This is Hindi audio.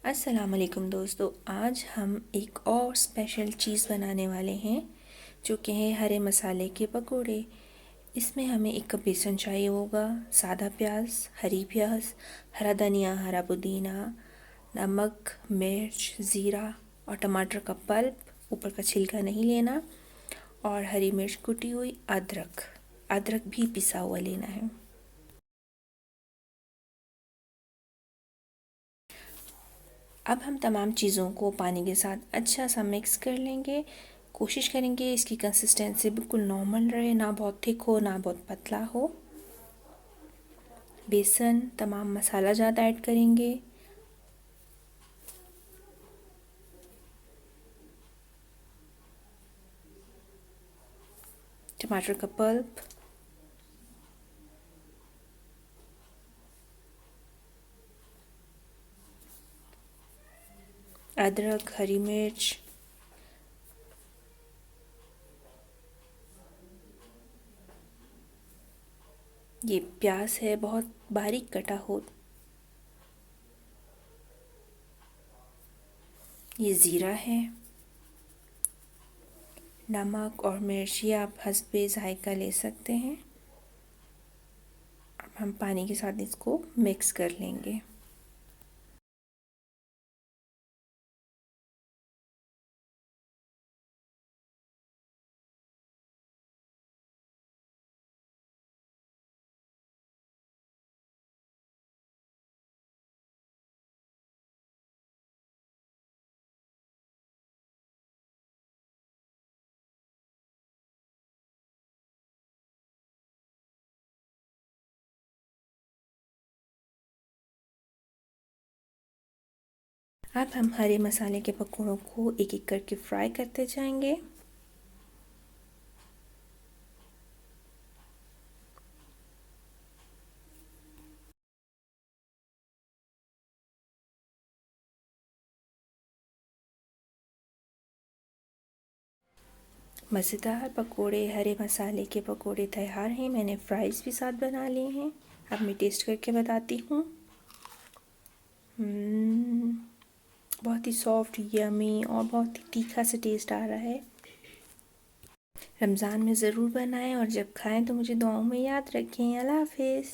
अस्सलाम वालेकुम दोस्तों, आज हम एक और स्पेशल चीज़ बनाने वाले हैं जो कि है हरे मसाले के पकोड़े। इसमें हमें एक कप बेसन चाहिए होगा, सादा प्याज, हरी प्याज, हरा धनिया, हरा पुदीना, नमक, मिर्च, ज़ीरा और टमाटर का पल्प, ऊपर का छिलका नहीं लेना, और हरी मिर्च कुटी हुई, अदरक अदरक भी पिसा हुआ लेना है। अब हम तमाम चीज़ों को पानी के साथ अच्छा सा मिक्स कर लेंगे। कोशिश करेंगे इसकी कंसिस्टेंसी बिल्कुल नॉर्मल रहे, ना बहुत थिक हो ना बहुत पतला हो। बेसन, तमाम मसाला ज़्यादा ऐड करेंगे। टमाटर का पल्प, अदरक, हरी मिर्च, ये प्याज है बहुत बारीक कटा हो, ये ज़ीरा है, नमक और मिर्च ये आप हस्बे ज़ायका ले सकते हैं। अब हम पानी के साथ इसको मिक्स कर लेंगे। अब हम हरे मसाले के पकौड़ों को एक एक करके फ्राई करते जाएंगे। मज़ेदार पकोड़े, हरे मसाले के पकोड़े तैयार हैं। मैंने फ्राइज़ भी साथ बना लिए हैं। अब मैं टेस्ट करके बताती हूँ। बहुत ही सॉफ्ट, यमी और बहुत ही तीखा सा टेस्ट आ रहा है। रमज़ान में ज़रूर बनाएं और जब खाएं तो मुझे दुआओं में याद रखें। अल्लाह हाफिज़।